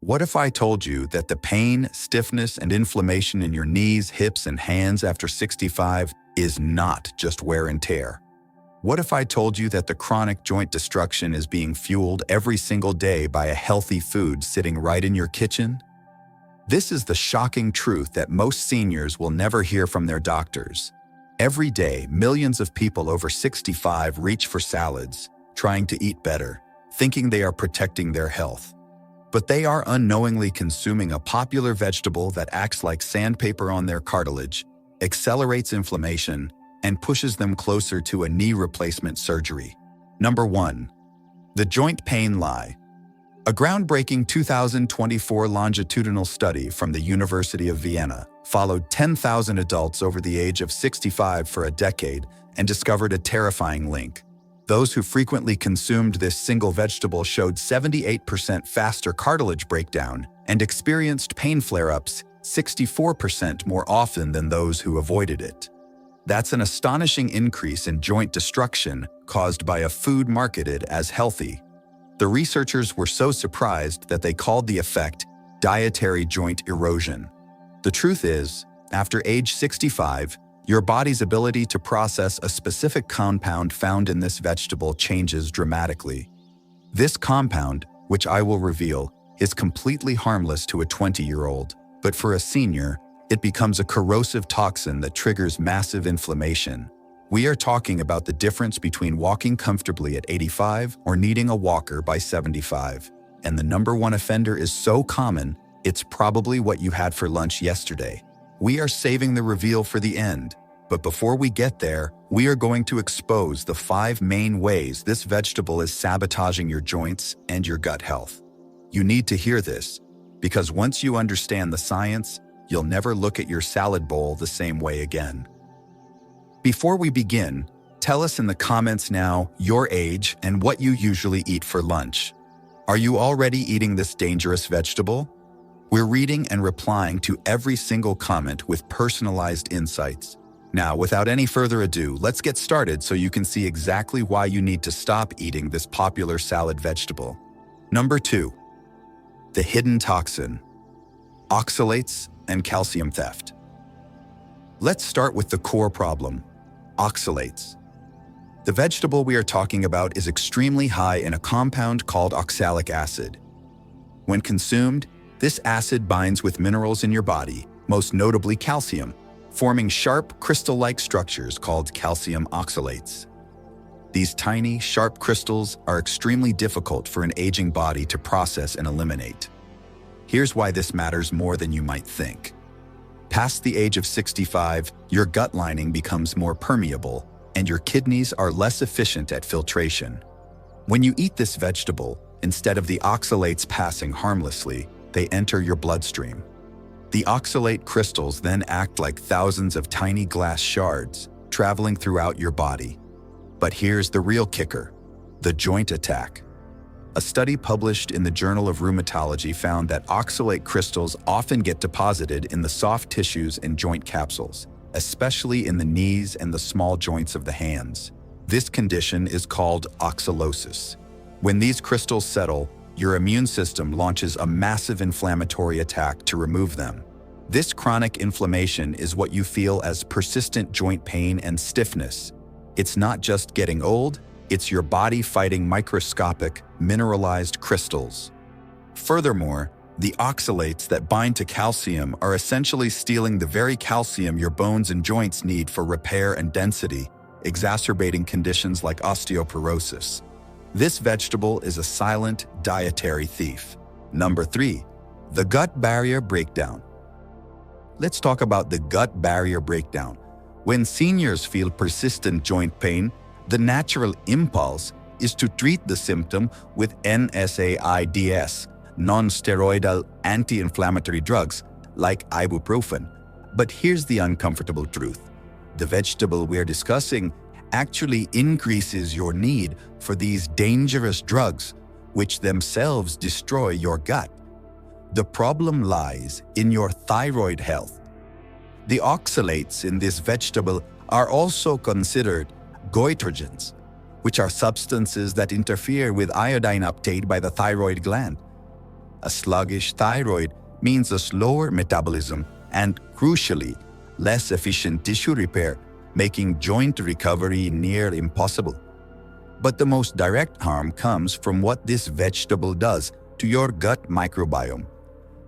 What if I told you that the pain, stiffness, and inflammation in your knees, hips, and hands after 65 is not just wear and tear? What if I told you that the chronic joint destruction is being fueled every single day by a healthy food sitting right in your kitchen? This is the shocking truth that most seniors will never hear from their doctors. Every day, millions of people over 65 reach for salads, trying to eat better, thinking they are protecting their health. But they are unknowingly consuming a popular vegetable that acts like sandpaper on their cartilage, accelerates inflammation, and pushes them closer to a knee replacement surgery. Number 1. The joint pain lie. A groundbreaking 2024 longitudinal study from the University of Vienna followed 10,000 adults over the age of 65 for a decade and discovered a terrifying link. Those who frequently consumed this single vegetable showed 78% faster cartilage breakdown and experienced pain flare-ups 64% more often than those who avoided it. That's an astonishing increase in joint destruction caused by a food marketed as healthy. The researchers were so surprised that they called the effect dietary joint erosion. The truth is, after age 65, your body's ability to process a specific compound found in this vegetable changes dramatically. This compound, which I will reveal, is completely harmless to a 20-year-old, but for a senior, it becomes a corrosive toxin that triggers massive inflammation. We are talking about the difference between walking comfortably at 85 or needing a walker by 75. And the number one offender is so common, it's probably what you had for lunch yesterday. We are saving the reveal for the end, but before we get there, we are going to expose the 5 main ways this vegetable is sabotaging your joints and your gut health. You need to hear this, because once you understand the science, you'll never look at your salad bowl the same way again. Before we begin, tell us in the comments now your age and what you usually eat for lunch. Are you already eating this dangerous vegetable? We're reading and replying to every single comment with personalized insights. Now, without any further ado, let's get started so you can see exactly why you need to stop eating this popular salad vegetable. Number 2. The hidden toxin. Oxalates and calcium theft. Let's start with the core problem, oxalates. The vegetable we are talking about is extremely high in a compound called oxalic acid. When consumed, this acid binds with minerals in your body, most notably calcium, forming sharp, crystal-like structures called calcium oxalates. These tiny, sharp crystals are extremely difficult for an aging body to process and eliminate. Here's why this matters more than you might think. Past the age of 65, your gut lining becomes more permeable, and your kidneys are less efficient at filtration. When you eat this vegetable, instead of the oxalates passing harmlessly, they enter your bloodstream. The oxalate crystals then act like thousands of tiny glass shards, traveling throughout your body. But here's the real kicker, the joint attack. A study published in the Journal of Rheumatology found that oxalate crystals often get deposited in the soft tissues and joint capsules, especially in the knees and the small joints of the hands. This condition is called oxalosis. When these crystals settle, your immune system launches a massive inflammatory attack to remove them. This chronic inflammation is what you feel as persistent joint pain and stiffness. It's not just getting old, it's your body fighting microscopic, mineralized crystals. Furthermore, the oxalates that bind to calcium are essentially stealing the very calcium your bones and joints need for repair and density, exacerbating conditions like osteoporosis. This vegetable is a silent dietary thief. Number 3. The gut barrier breakdown. Let's talk about the gut barrier breakdown. When seniors feel persistent joint pain, the natural impulse is to treat the symptom with NSAIDs, non-steroidal anti-inflammatory drugs like ibuprofen. But here's the uncomfortable truth. The vegetable we're discussing actually increases your need for these dangerous drugs, which themselves destroy your gut. The problem lies in your thyroid health. The oxalates in this vegetable are also considered goitrogens, which are substances that interfere with iodine uptake by the thyroid gland. A sluggish thyroid means a slower metabolism and, crucially, less efficient tissue repair, making joint recovery near impossible. But the most direct harm comes from what this vegetable does to your gut microbiome.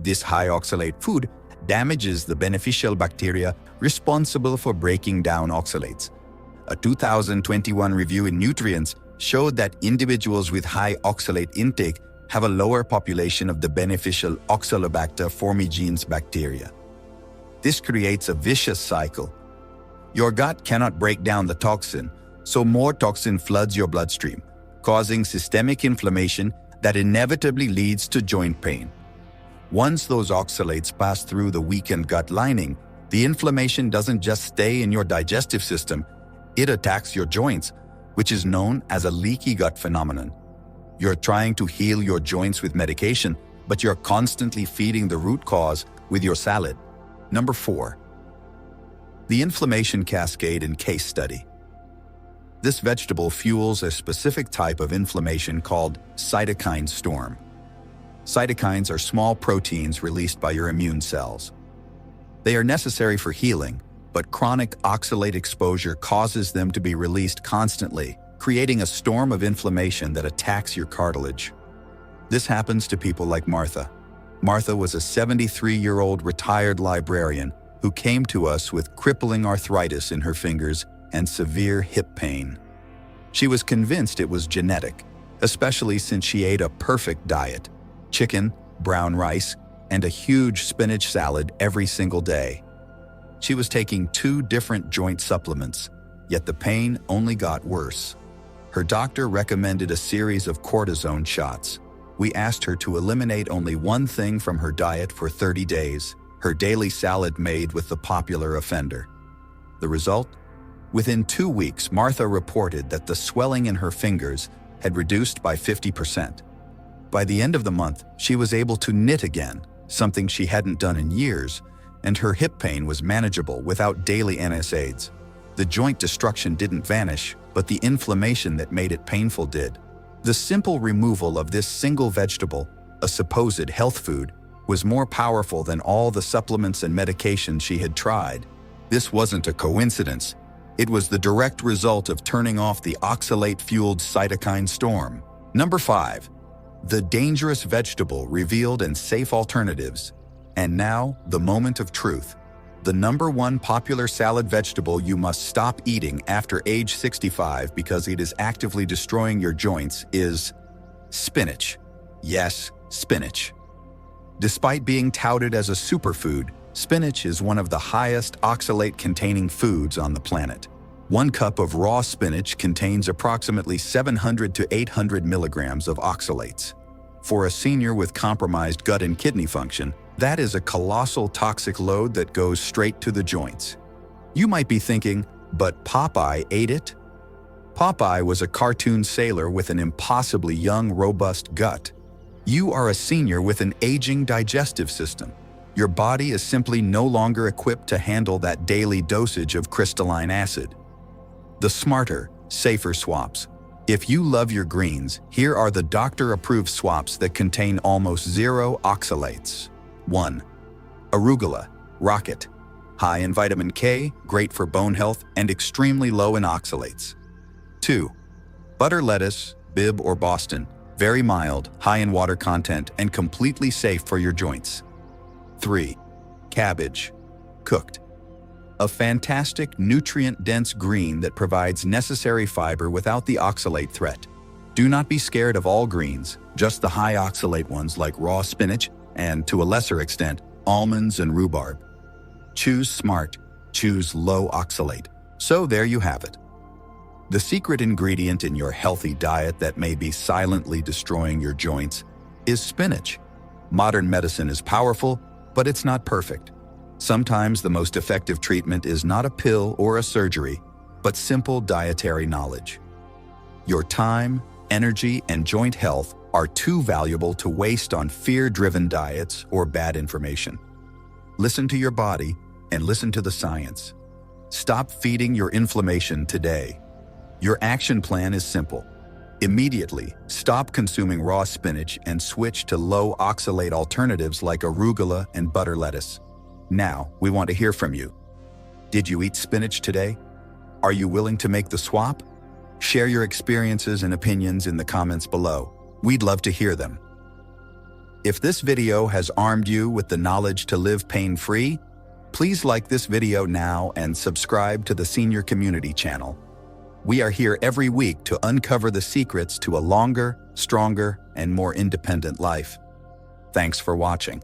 This high oxalate food damages the beneficial bacteria responsible for breaking down oxalates. A 2021 review in Nutrients showed that individuals with high oxalate intake have a lower population of the beneficial Oxalobacter formigenes bacteria. This creates a vicious cycle. Your gut cannot break down the toxin, so more toxin floods your bloodstream, causing systemic inflammation that inevitably leads to joint pain. Once those oxalates pass through the weakened gut lining, the inflammation doesn't just stay in your digestive system, it attacks your joints, which is known as a leaky gut phenomenon. You're trying to heal your joints with medication, but you're constantly feeding the root cause with your salad. Number 4. The inflammation cascade in case study. This vegetable fuels a specific type of inflammation called cytokine storm. Cytokines are small proteins released by your immune cells. They are necessary for healing, but chronic oxalate exposure causes them to be released constantly, creating a storm of inflammation that attacks your cartilage. This happens to people like Martha. Martha was a 73-year-old retired librarian who came to us with crippling arthritis in her fingers and severe hip pain. She was convinced it was genetic, especially since she ate a perfect diet: chicken, brown rice, and a huge spinach salad every single day. She was taking 2 different joint supplements, yet the pain only got worse. Her doctor recommended a series of cortisone shots. We asked her to eliminate only one thing from her diet for 30 days, her daily salad made with the popular offender. The result? Within 2 weeks, Martha reported that the swelling in her fingers had reduced by 50%. By the end of the month, she was able to knit again, something she hadn't done in years, and her hip pain was manageable without daily NSAIDs. The joint destruction didn't vanish, but the inflammation that made it painful did. The simple removal of this single vegetable, a supposed health food, was more powerful than all the supplements and medications she had tried. This wasn't a coincidence. It was the direct result of turning off the oxalate-fueled cytokine storm. Number 5. The dangerous vegetable revealed and safe alternatives. And now, the moment of truth. The number 1 popular salad vegetable you must stop eating after age 65 because it is actively destroying your joints is spinach. Yes, spinach. Despite being touted as a superfood, spinach is one of the highest oxalate-containing foods on the planet. 1 cup of raw spinach contains approximately 700 to 800 milligrams of oxalates. For a senior with compromised gut and kidney function, that is a colossal toxic load that goes straight to the joints. You might be thinking, but Popeye ate it? Popeye was a cartoon sailor with an impossibly young, robust gut. You are a senior with an aging digestive system. Your body is simply no longer equipped to handle that daily dosage of crystalline acid. The smarter, safer swaps. If you love your greens, here are the doctor-approved swaps that contain almost 0 oxalates. 1. Arugula, rocket. High in vitamin K, great for bone health, and extremely low in oxalates. 2. Butter lettuce, Bibb or Boston. Very mild, high in water content, and completely safe for your joints. 3. Cabbage, cooked. A fantastic, nutrient-dense green that provides necessary fiber without the oxalate threat. Do not be scared of all greens, just the high oxalate ones like raw spinach and, to a lesser extent, almonds and rhubarb. Choose smart, choose low oxalate. So there you have it. The secret ingredient in your healthy diet that may be silently destroying your joints is spinach. Modern medicine is powerful, but it's not perfect. Sometimes the most effective treatment is not a pill or a surgery, but simple dietary knowledge. Your time, energy, and joint health are too valuable to waste on fear-driven diets or bad information. Listen to your body and listen to the science. Stop feeding your inflammation today. Your action plan is simple. Immediately, stop consuming raw spinach and switch to low oxalate alternatives like arugula and butter lettuce. Now, we want to hear from you. Did you eat spinach today? Are you willing to make the swap? Share your experiences and opinions in the comments below. We'd love to hear them. If this video has armed you with the knowledge to live pain-free, please like this video now and subscribe to the Senior Community channel. We are here every week to uncover the secrets to a longer, stronger, and more independent life. Thanks for watching.